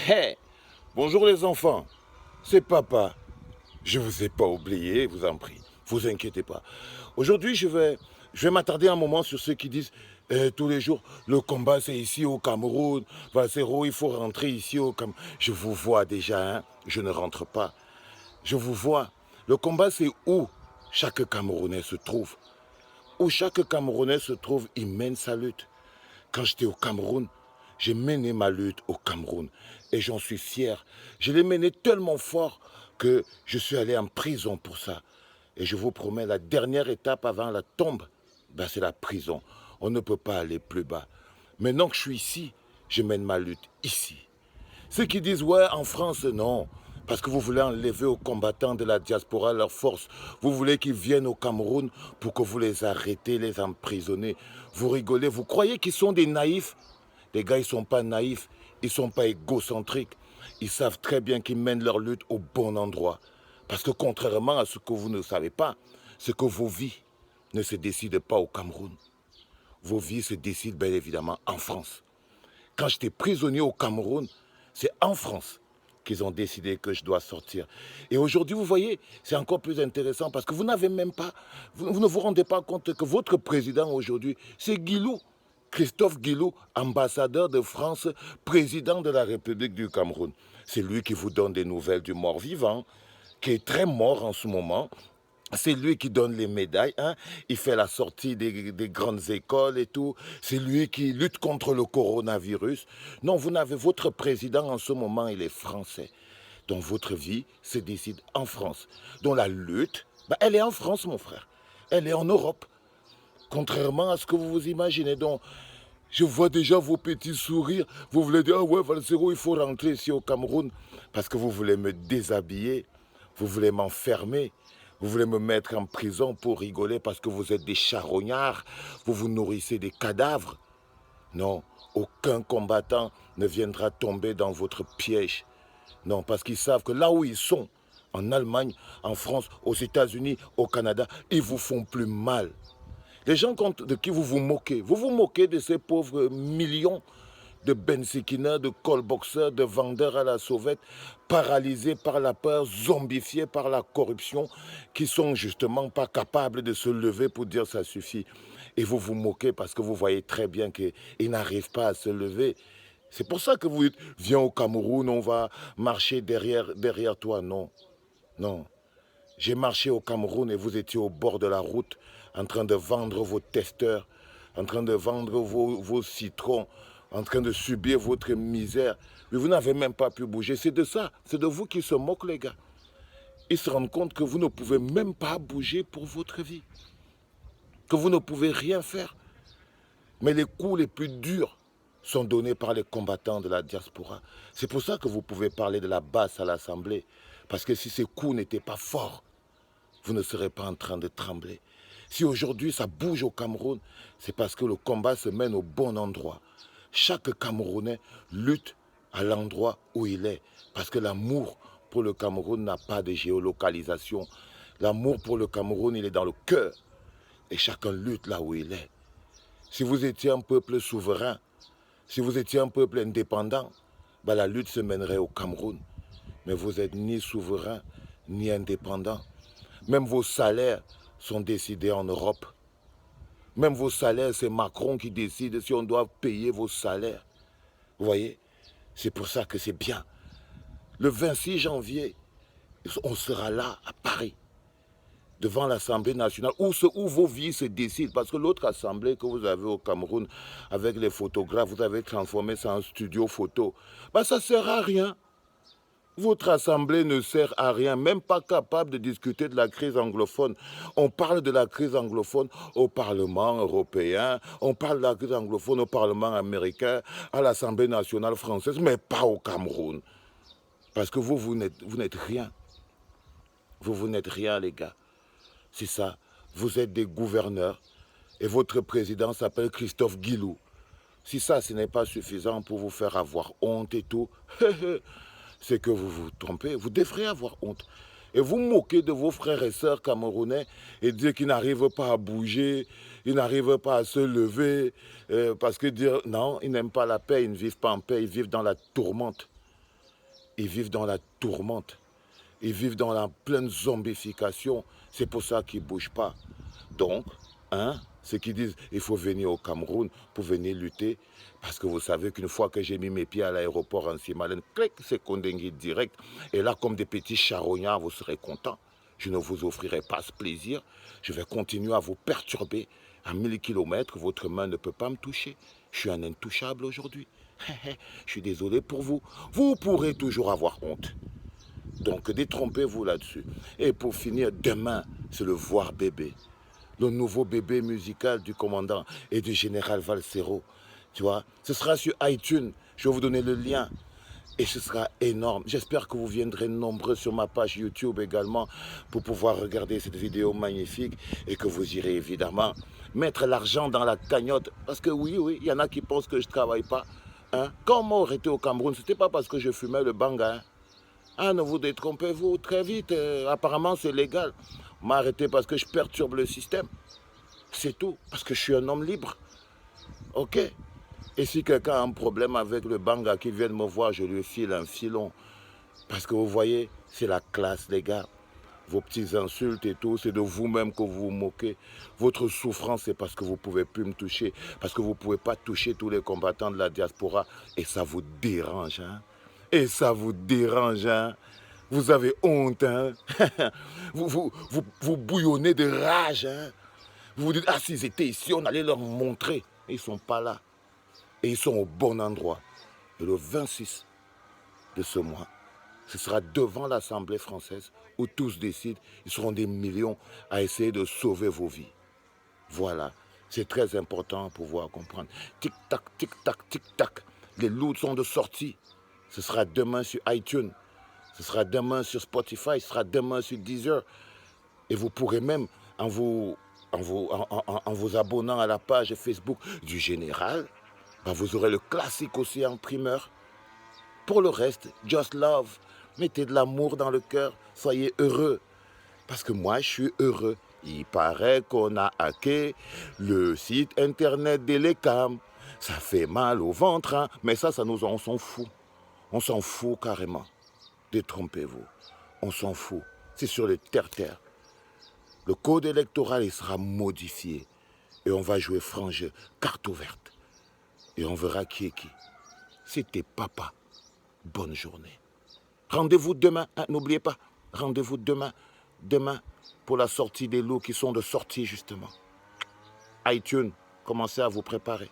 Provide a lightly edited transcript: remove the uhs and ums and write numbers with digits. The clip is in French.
Hey, bonjour les enfants, c'est papa. Je vous ai pas oublié, vous en prie. Vous inquiétez pas. Aujourd'hui, je vais m'attarder un moment sur ceux qui disent tous les jours, le combat c'est ici au Cameroun. Valsero, il faut rentrer ici au Cameroun. Je vous vois déjà, hein. Je ne rentre pas. Je vous vois. Le combat c'est où chaque Camerounais se trouve. Où chaque Camerounais se trouve, il mène sa lutte. Quand j'étais au Cameroun, j'ai mené ma lutte au Cameroun et j'en suis fier. Je l'ai menée tellement fort que je suis allé en prison pour ça. Et je vous promets, la dernière étape avant la tombe, ben c'est la prison. On ne peut pas aller plus bas. Maintenant que je suis ici, je mène ma lutte ici. Ceux qui disent, ouais, en France, non. Parce que vous voulez enlever aux combattants de la diaspora leur force. Vous voulez qu'ils viennent au Cameroun pour que vous les arrêtez, les emprisonnez. Vous rigolez, vous croyez qu'ils sont des naïfs. Les gars, ils ne sont pas naïfs, ils ne sont pas égocentriques. Ils savent très bien qu'ils mènent leur lutte au bon endroit. Parce que contrairement à ce que vous ne savez pas, c'est que vos vies ne se décident pas au Cameroun. Vos vies se décident bien évidemment en France. Quand j'étais prisonnier au Cameroun, c'est en France qu'ils ont décidé que je dois sortir. Et aujourd'hui, vous voyez, c'est encore plus intéressant parce que vous n'avez même pas, vous ne vous rendez pas compte que votre président aujourd'hui, c'est Guilou. Christophe Guilou, ambassadeur de France, président de la République du Cameroun. C'est lui qui vous donne des nouvelles du mort-vivant, qui est très mort en ce moment. C'est lui qui donne les médailles, hein. Il fait la sortie des grandes écoles et tout. C'est lui qui lutte contre le coronavirus. Non, vous n'avez votre président en ce moment, il est français. Donc votre vie se décide en France. Donc la lutte, bah, elle est en France, mon frère. Elle est en Europe. Contrairement à ce que vous vous imaginez. Donc, je vois déjà vos petits sourires. Vous voulez dire, ah ouais, Valsero, il faut rentrer ici au Cameroun. Parce que vous voulez me déshabiller. Vous voulez m'enfermer. Vous voulez me mettre en prison pour rigoler parce que vous êtes des charognards. Vous vous nourrissez des cadavres. Non, aucun combattant ne viendra tomber dans votre piège. Non, parce qu'ils savent que là où ils sont, en Allemagne, en France, aux États-Unis, au Canada, ils vous font plus mal. Les gens de qui vous vous moquez de ces pauvres millions de bensikineurs, de callboxers, de vendeurs à la sauvette, paralysés par la peur, zombifiés par la corruption, qui sont justement pas capables de se lever pour dire ça suffit. Et vous vous moquez parce que vous voyez très bien qu'ils n'arrivent pas à se lever. C'est pour ça que vous dites, viens au Cameroun, on va marcher derrière toi. Non, non. J'ai marché au Cameroun et vous étiez au bord de la route en train de vendre vos testeurs, en train de vendre vos citrons, en train de subir votre misère. Mais vous n'avez même pas pu bouger. C'est de ça, c'est de vous qu'ils se moquent, les gars. Ils se rendent compte que vous ne pouvez même pas bouger pour votre vie, que vous ne pouvez rien faire. Mais les coups les plus durs sont donnés par les combattants de la diaspora. C'est pour ça que vous pouvez parler de la basse à l'Assemblée. Parce que si ces coups n'étaient pas forts, vous ne serez pas en train de trembler. Si aujourd'hui ça bouge au Cameroun, c'est parce que le combat se mène au bon endroit. Chaque Camerounais lutte à l'endroit où il est. Parce que l'amour pour le Cameroun n'a pas de géolocalisation. L'amour pour le Cameroun, il est dans le cœur. Et chacun lutte là où il est. Si vous étiez un peuple souverain, si vous étiez un peuple indépendant, bah la lutte se mènerait au Cameroun. Mais vous n'êtes ni souverain, ni indépendant. Même vos salaires sont décidés en Europe. Même vos salaires, c'est Macron qui décide si on doit payer vos salaires. Vous voyez? C'est pour ça que c'est bien. Le 26 janvier, on sera là, à Paris, devant l'Assemblée nationale, où vos vies se décident. Parce que l'autre assemblée que vous avez au Cameroun, avec les photographes, vous avez transformé ça en studio photo. Ben, ça ne sert à rien. Votre assemblée ne sert à rien, même pas capable de discuter de la crise anglophone. On parle de la crise anglophone au Parlement européen, on parle de la crise anglophone au Parlement américain, à l'Assemblée nationale française, mais pas au Cameroun. Parce que vous n'êtes rien. Vous n'êtes rien, les gars. C'est ça. Vous êtes des gouverneurs et votre président s'appelle Christophe Guilou. Si ça, ce n'est pas suffisant pour vous faire avoir honte et tout, c'est que vous vous trompez. Vous devriez avoir honte. Et vous moquez de vos frères et sœurs camerounais et dire qu'ils n'arrivent pas à bouger, ils n'arrivent pas à se lever, parce que dire non, ils n'aiment pas la paix, ils ne vivent pas en paix, ils vivent dans la tourmente. Ils vivent dans la tourmente. Ils vivent dans la pleine zombification. C'est pour ça qu'ils ne bougent pas. Donc, hein, ceux qui disent il faut venir au Cameroun pour venir lutter, parce que vous savez qu'une fois que j'ai mis mes pieds à l'aéroport en Simalène, clic, c'est Kondengui direct. Et là, comme des petits charognards, vous serez contents. Je ne vous offrirai pas ce plaisir. Je vais continuer à vous perturber. À 1000 kilomètres, votre main ne peut pas me toucher. Je suis un intouchable aujourd'hui. Je suis désolé pour vous. Vous pourrez toujours avoir honte. Donc détrompez-vous là-dessus. Et pour finir, demain, c'est le Voir Bébé. Le nouveau bébé musical du commandant et du général Valsero. Tu vois, ce sera sur iTunes. Je vais vous donner le lien. Et ce sera énorme. J'espère que vous viendrez nombreux sur ma page YouTube également pour pouvoir regarder cette vidéo magnifique et que vous irez évidemment mettre l'argent dans la cagnotte. Parce que oui, il y en a qui pensent que je ne travaille pas. Hein? Quand on m'a arrêté au Cameroun, ce n'était pas parce que je fumais le banga. Hein? Ah, ne vous détrompez-vous très vite. Apparemment, c'est légal. On m'a arrêté parce que je perturbe le système. C'est tout. Parce que je suis un homme libre. OK? Et si quelqu'un a un problème avec le banga qui vient de me voir, je lui file un filon. Parce que vous voyez, c'est la classe, les gars. Vos petites insultes et tout, c'est de vous-même que vous vous moquez. Votre souffrance, c'est parce que vous ne pouvez plus me toucher. Parce que vous ne pouvez pas toucher tous les combattants de la diaspora. Et ça vous dérange, hein? Et ça vous dérange, hein? Vous avez honte, hein? vous bouillonnez de rage, hein? Vous vous dites, ah, s'ils étaient ici, on allait leur montrer. Et ils ne sont pas là. Et ils sont au bon endroit. Et le 26 de ce mois, ce sera devant l'Assemblée française où tous décident, ils seront des millions à essayer de sauver vos vies. Voilà, c'est très important pour pouvoir comprendre. Tic-tac, tic-tac, tic-tac. Les loups sont de sortie. Ce sera demain sur iTunes. Ce sera demain sur Spotify. Ce sera demain sur Deezer. Et vous pourrez même, en vous abonnant à la page Facebook du Général, ben vous aurez le classique aussi en primeur. Pour le reste, just love. Mettez de l'amour dans le cœur. Soyez heureux. Parce que moi, je suis heureux. Il paraît qu'on a hacké le site internet d'Elecam. Ça fait mal au ventre, hein? Mais ça on s'en fout. On s'en fout carrément. Détrompez-vous. On s'en fout. C'est sur le terre-terre. Le code électoral, il sera modifié. Et on va jouer franc jeu, carte ouverte. Et on verra qui est qui. C'était papa. Bonne journée. Rendez-vous demain, hein, n'oubliez pas. Rendez-vous demain. Demain, pour la sortie des lots qui sont de sortie, justement. iTunes, commencez à vous préparer.